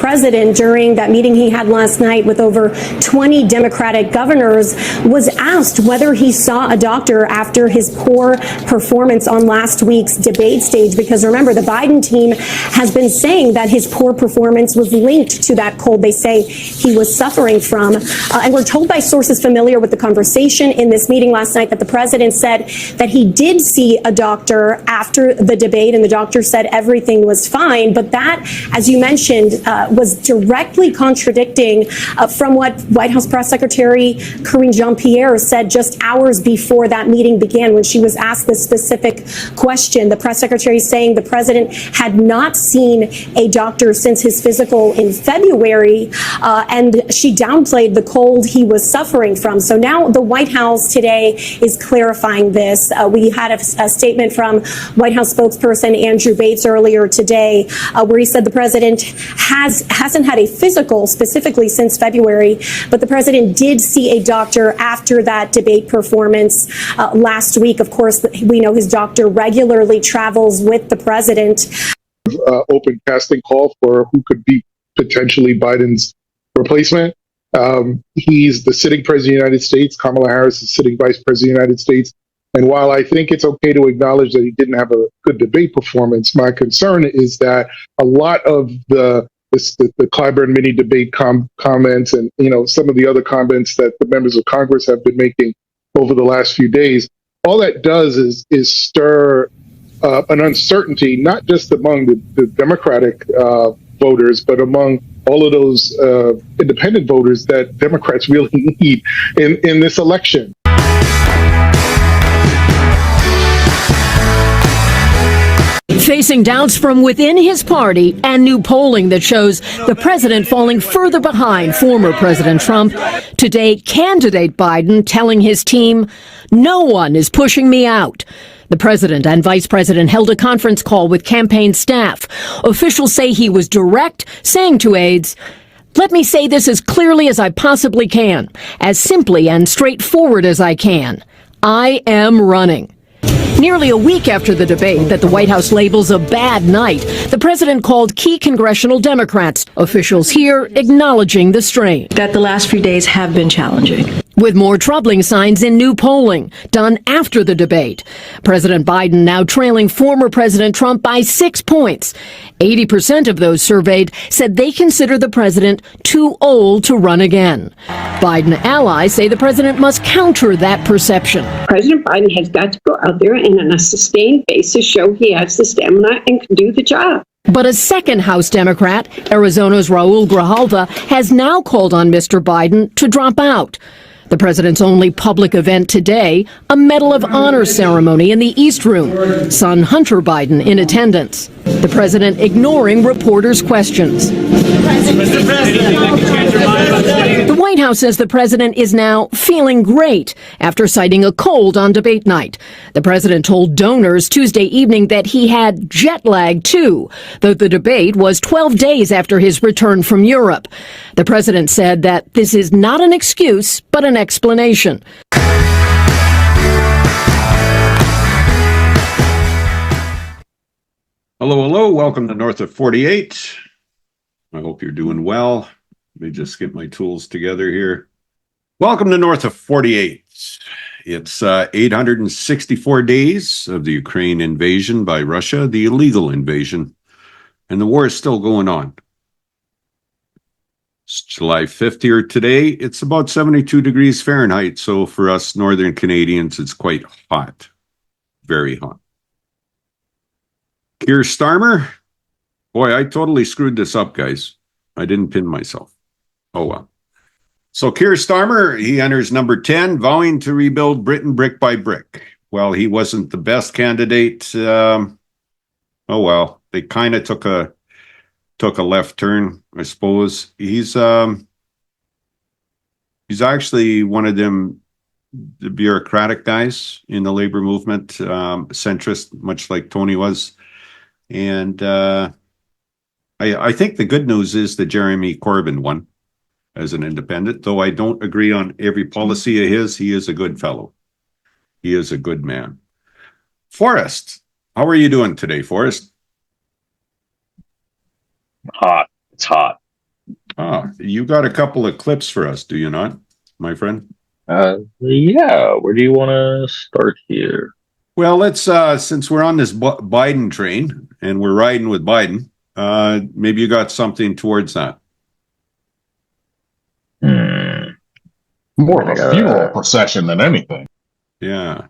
president, during that meeting he had last night with over 20 Democratic governors, was asked whether he saw a doctor after his poor performance on last week's debate stage. Because remember, the Biden team has been saying that his poor performance was linked to that cold they say he was suffering from. And we're told by sources familiar with the conversation in this meeting last night that the president said that he did see a doctor after the debate, and the doctor said everything was fine. But that, as you mentioned, was directly contradicting from what White House Press Secretary Karine Jean-Pierre said just hours before that meeting began when she was asked this specific question. The press secretary saying the president had not seen a doctor since his physical in February, and she downplayed the cold he was suffering from. So now the White House today is clarifying this. We had a statement from White House spokesperson Andrew Bates earlier today, where he said the president hasn't had a physical specifically since February, but the president did see a doctor after that debate performance last week. Of course, we know his doctor regularly travels with the president. Open casting call for who could be potentially Biden's replacement. He's the sitting president of the United States. Kamala Harris is sitting vice president of the United States. And while I think it's okay to acknowledge that he didn't have a good debate performance, my concern is that a lot of the Clyburn mini debate comments and some of the other comments that the members of Congress have been making over the last few days, all that does is stir an uncertainty, not just among the Democratic voters, but among all of those independent voters that Democrats really need in this election. Facing doubts from within his party and new polling that shows the president falling further behind former President Trump, today candidate Biden telling his team, "No one is pushing me out." The president and vice president held a conference call with campaign staff. Officials say he was direct, saying to aides, "Let me say this as clearly as I possibly can, as simply and straightforward as I can. I am running." Nearly a week after the debate that the White House labels a bad night, the president called key congressional Democrats. Officials here acknowledging the strain. That the last few days have been challenging. With more troubling signs in new polling done after the debate. President Biden now trailing former President Trump by 6 points. 80% of those surveyed said they consider the president too old to run again. Biden allies say the president must counter that perception. President Biden has got to go out there and on a sustained basis show he has the stamina and can do the job. But a second House Democrat, Arizona's Raul Grijalva, has now called on Mr. Biden to drop out. The president's only public event today, a Medal of Honor ceremony in the East Room. Son Hunter Biden in attendance. The president ignoring reporters' questions. The White House says the president is now feeling great after citing a cold on debate night. The president told donors Tuesday evening that he had jet lag too, though the debate was 12 days after his return from Europe. The president said that this is not an excuse, but an explanation. Hello, hello. Welcome to North of 48. I hope you're doing well. Let me just get my tools together here. Welcome to North of 48. It's 864 days of the Ukraine invasion by Russia, the illegal invasion, and the war is still going on. It's July 5th here today. It's about 72 degrees Fahrenheit, so for us Northern Canadians, it's quite hot, very hot. Keir Starmer, boy, I totally screwed this up, guys. I didn't pin myself. Oh, well. So Keir Starmer, he enters number 10, vowing to rebuild Britain brick by brick. Well, he wasn't the best candidate. Oh, well, they kind of took a left turn, I suppose. He's actually one of them, the bureaucratic guys in the labor movement, centrist, much like Tony was. And I think the good news is that Jeremy Corbyn won as an independent, though I don't agree on every policy of his. He is a good fellow. He is a good man. Forrest, how are you doing today, Forrest? Hot. It's hot. You got a couple of clips for us, do you not, my friend? Yeah. Where do you want to start here? Well, let's since we're on this Biden train and we're riding with Biden, maybe you got something towards that. More of a funeral procession than anything. Yeah.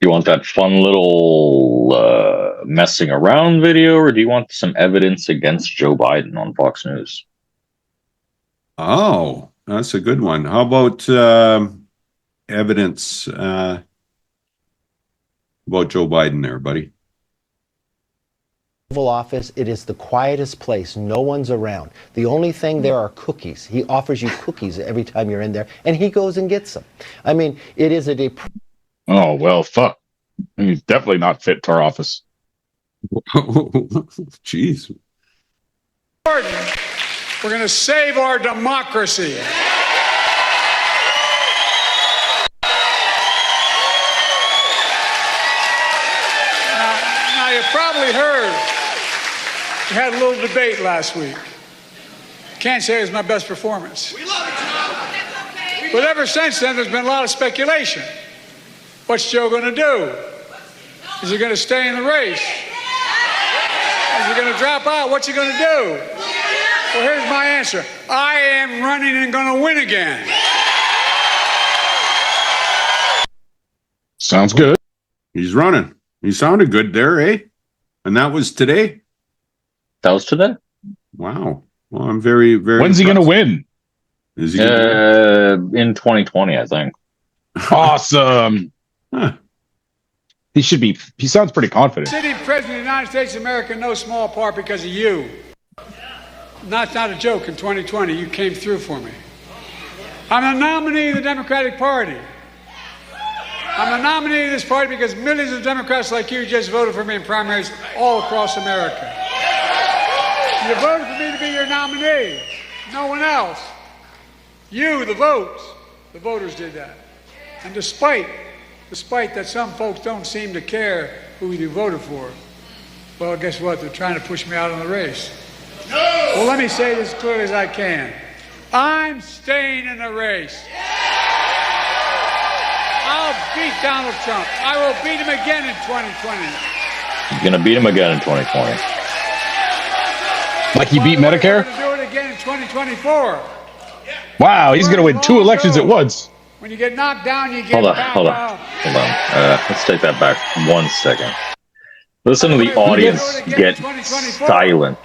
You want that fun little messing around video, or do you want some evidence against Joe Biden on Fox News? Oh, that's a good one. How about evidence about Joe Biden there, buddy? Oval Office, it is the quietest place. No one's around. The only thing there are cookies. He offers you cookies every time you're in there, and he goes and gets them. I mean, it is a Oh, well, fuck. He's definitely not fit to our office. Jeez. We're going to save our democracy. Now you probably heard we had a little debate last week. Can't say it was my best performance. But ever since then, there's been a lot of speculation. What's Joe going to do? Is he going to stay in the race? Is he going to drop out? What's he going to do? Well, here's my answer. I am running and going to win again. Sounds good. He's running. He sounded good there, eh? And that was today? That was today. Wow. Well, I'm very, very When's he going to win? Is he gonna In 2020, I think. Awesome. Huh. He sounds pretty confident. Sitting President of the United States of America in no small part because of you. Not a joke. In 2020, you came through for me. I'm the nominee of the Democratic Party. I'm the nominee of this party because millions of Democrats like you just voted for me in primaries all across America. You voted for me to be your nominee. No one else. You, the voters did that. And despite that some folks don't seem to care who you voted for, well, guess what? They're trying to push me out of the race. No! Well, let me say this as clearly as I can. I'm staying in the race. I'll beat Donald Trump. I will beat him again in 2020. You're going to beat him again in 2020. Like he beat Medicare? We're going to do it again in 2024. Wow, he's going to win 2 elections at once. When you get knocked down, you get back up. Hold on. Let's take that back 1 second. Listen to the audience get silent.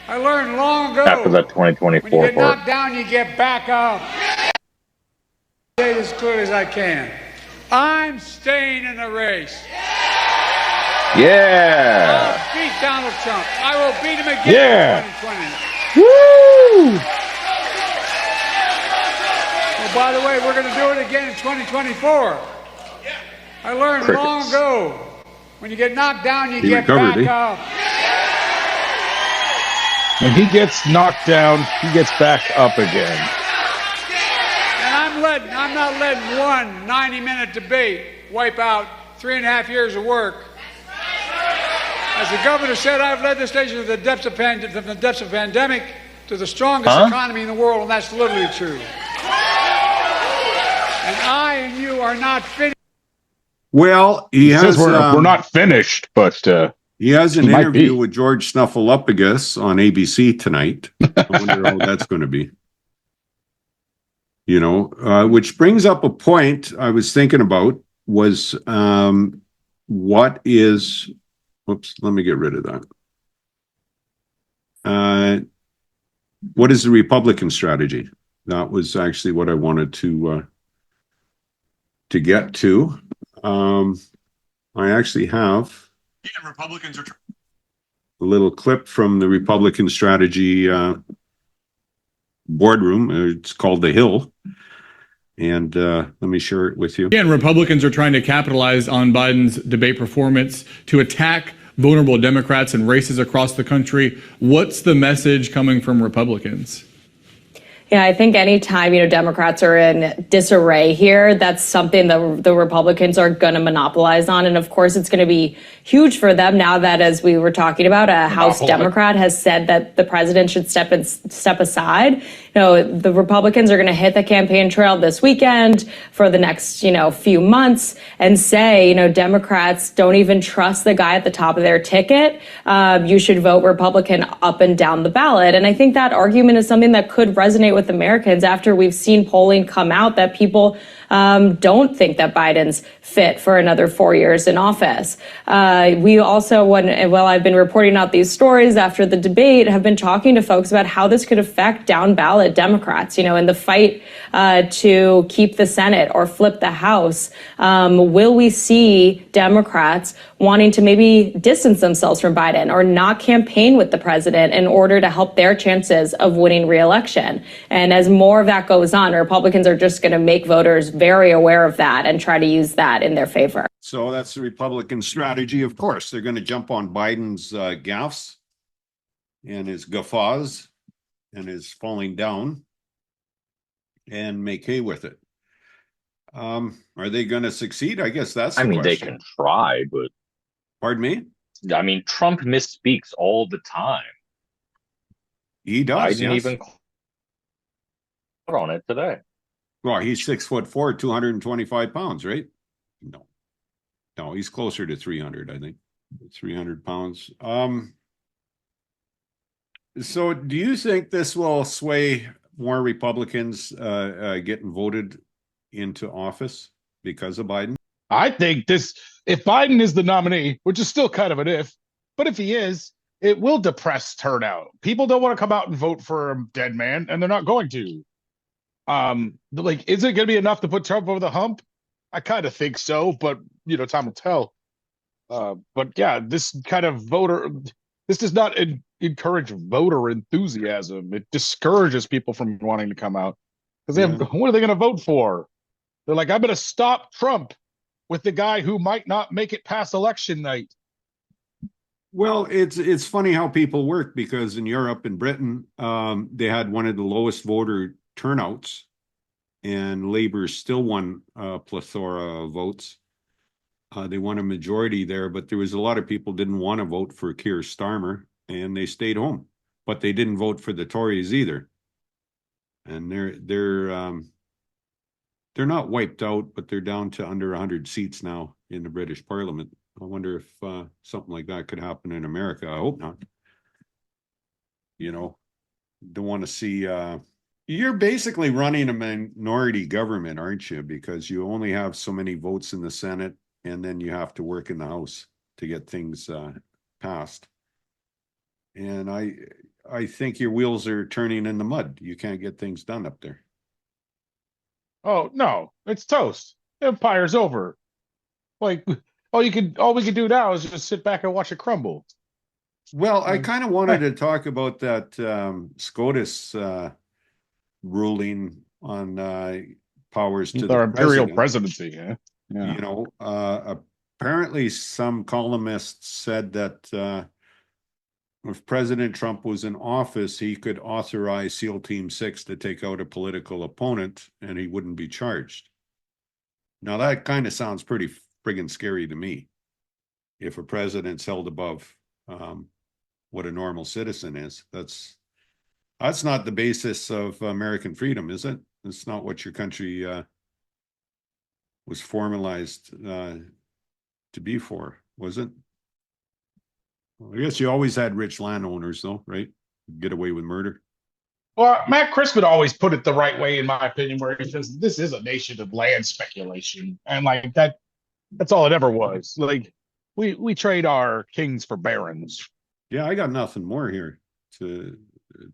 I learned long ago. After that 2024 when you get part. knocked down, you get back up. Say this as clearly as I can. I'm staying in the race. Yeah. I'll beat Donald Trump. I will beat him again in 2020. Woo! Well, by the way, we're going to do it again in 2024. I learned long ago. When you get knocked down, you get back up. When he gets knocked down, he gets back up again. And I'm not letting one 90-minute debate wipe out 3.5 years of work. As the governor said, I've led this nation from the depths of pandemic to the strongest economy in the world, and that's literally true. And I and you are not finished. Well, he says has. We're not finished, but he has an interview with George Snuffleupagus on ABC tonight. I wonder how that's going to be. You know, which brings up a point I was thinking about was what is. Whoops, let me get rid of that. What is the Republican strategy? That was actually what I wanted to get to. I actually have Republicans are a little clip from the Republican strategy boardroom. It's called The Hill. And let me share it with you. Again, Republicans are trying to capitalize on Biden's debate performance to attack vulnerable Democrats in races across the country. What's the message coming from Republicans? Yeah, I think anytime, Democrats are in disarray here, that's something that the Republicans are going to monopolize on. And of course, it's going to be huge for them now that, as we were talking about, a House Democrat has said that the president should step aside. The Republicans are going to hit the campaign trail this weekend for the next, few months and say, Democrats don't even trust the guy at the top of their ticket. You should vote Republican up and down the ballot. And I think that argument is something that could resonate with Americans after we've seen polling come out that people don't think that Biden's fit for another 4 years in office. We also, while I've been reporting out these stories after the debate, have been talking to folks about how this could affect down ballot Democrats, in the fight to keep the Senate or flip the House. Will we see Democrats wanting to maybe distance themselves from Biden or not campaign with the president in order to help their chances of winning re-election? And as more of that goes on, Republicans are just going to make voters very aware of that and try to use that in their favor. So that's the Republican strategy. Of course, they're going to jump on Biden's gaffes and his guffaws and his falling down and make hay with it. Are they going to succeed? I guess that's the question. They can try, but... Pardon me? Trump misspeaks all the time. He does, Biden even on it today. Well, he's 6'4", 225 pounds, right? No, he's closer to 300, I think. 300 pounds. So do you think this will sway more Republicans getting voted into office because of Biden? I think if Biden is the nominee, which is still kind of an if, but if he is, it will depress turnout. People don't want to come out and vote for a dead man, and they're not going to. Is it going to be enough to put Trump over the hump? I kind of think so, but time will tell. But yeah, this kind of this does not encourage voter enthusiasm. It discourages people from wanting to come out because what are they going to vote for? They're like, I'm going to stop Trump with the guy who might not make it past election night. Well, it's funny how people work, because in Europe and Britain, they had one of the lowest voter turnouts, and Labour still won a plethora of votes. They won a majority there, but there was a lot of people didn't want to vote for Keir Starmer, and they stayed home. But they didn't vote for the Tories either. And they're not wiped out, but they're down to under 100 seats now in the British Parliament. I wonder if something like that could happen in America. I hope not. Don't want to see... You're basically running a minority government, aren't you? Because you only have so many votes in the Senate, and then you have to work in the House to get things passed. And I think your wheels are turning in the mud. You can't get things done up there. Oh no, it's toast. Empire's over. All we can do now is just sit back and watch it crumble. Well, I kind of wanted to talk about that SCOTUS ruling on powers to our the imperial president. presidency. Yeah. Apparently some columnists said that if President Trump was in office, he could authorize SEAL Team 6 to take out a political opponent and he wouldn't be charged. Now that kind of sounds pretty friggin' scary to me. If a president's held above what a normal citizen is, that's not the basis of American freedom, is it? It's not what your country was formalized to be for, was it? Well, I guess you always had rich landowners, though, right? Get away with murder. Well, Matt Crispin always put it the right way, in my opinion, where he says this is a nation of land speculation, and that's all it ever was. We trade our kings for barons. Yeah, I got nothing more here to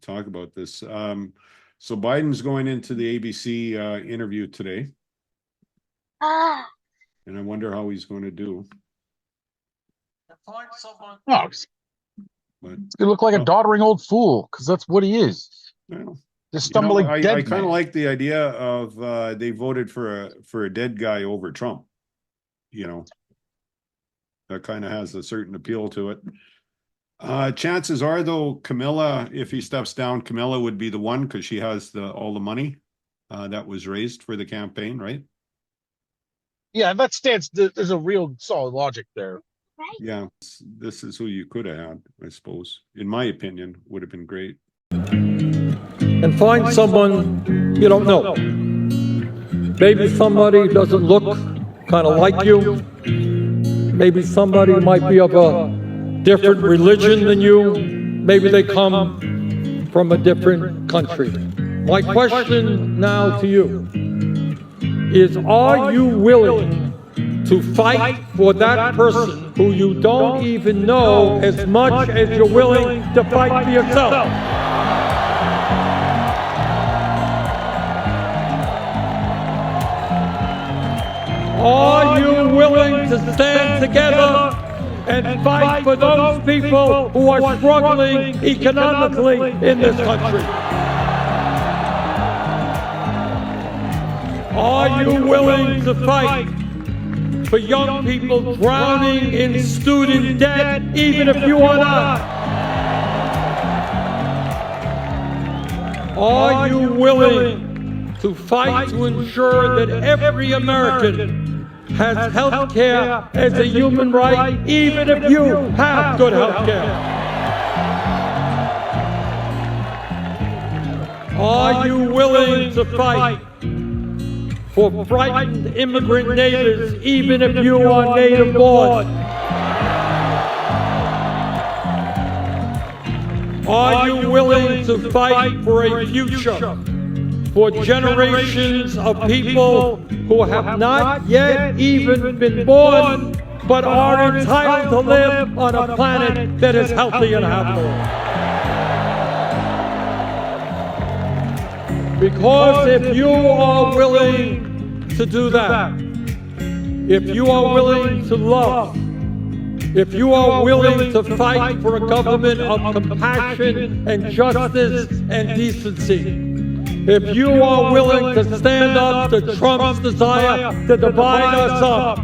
talk about this. So Biden's going into the ABC interview today, and I wonder how he's going to do. Oh, he's gonna look like a doddering old fool, because that's what he is. Well, just stumbling dead. I kind of like the idea of they voted for a dead guy over Trump. That kind of has a certain appeal to it. Chances are, though, Camilla, if he steps down, Camilla would be the one because she has all the money that was raised for the campaign, right? Yeah, that stands. There's a real solid logic there. Yeah, this is who you could have had, I suppose. In my opinion, would have been great. And find someone you don't know. Maybe somebody doesn't look kind of like you. Maybe somebody might be of a different religion than you. Maybe they come from a different country. My question now to you is, are you willing to fight for that person who you don't even know as much as you're willing to fight for yourself? Are you willing to stand together and fight for those people who are struggling economically in this country? Are you willing to fight for young people drowning in student debt, even if you are not? Are you willing to fight to ensure that every American has health care as a human right, even if you have good health care? Are you willing to fight for frightened immigrant neighbors, even if you are native born? Are you willing to fight for a future for generations of people who have not yet even been born, but are entitled to live on a planet that is healthy and habitable? Because if you are willing to do that, if you are willing to love, if you are willing to fight for a government of compassion and justice and decency, if you are willing to stand up to Trump's desire to divide us up,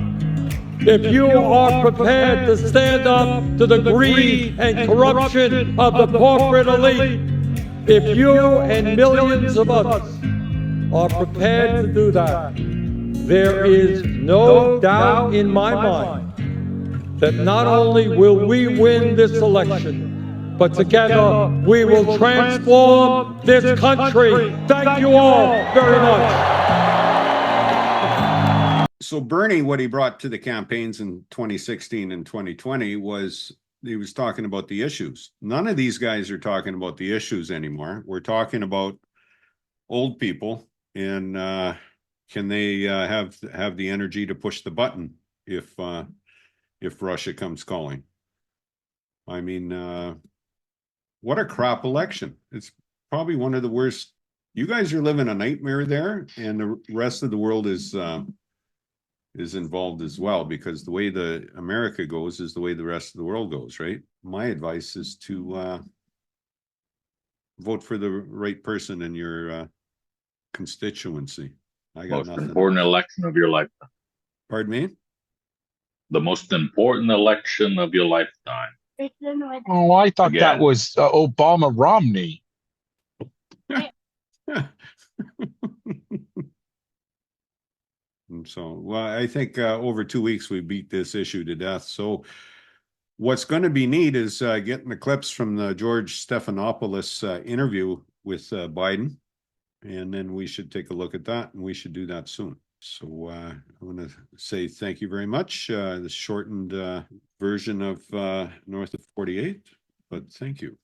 if you are prepared to stand up to the greed and corruption of the corporate elite, if you and millions of others are prepared to do that, there is no doubt in my mind that not only will we win this election, but together we will transform this country. Thank you all very much. So Bernie, what he brought to the campaigns in 2016 and 2020 was he was talking about the issues. None of these guys are talking about the issues anymore. We're talking about old people and can they have the energy to push the button if Russia comes calling? I mean, what a crap election. It's probably one of the worst. You guys are living a nightmare there, and the rest of the world is involved as well, because the way the America goes is the way the rest of the world goes, right? My advice is to vote for the right person in your constituency. I got most important election of your lifetime. Pardon me? The most important election of your lifetime. Oh, I thought that was Obama Romney. So, well, I think over 2 weeks we beat this issue to death. So what's going to be neat is getting the clips from the George Stephanopoulos interview with Biden. And then we should take a look at that, and we should do that soon. So I want to say thank you very much. The shortened version of North of 48, but thank you.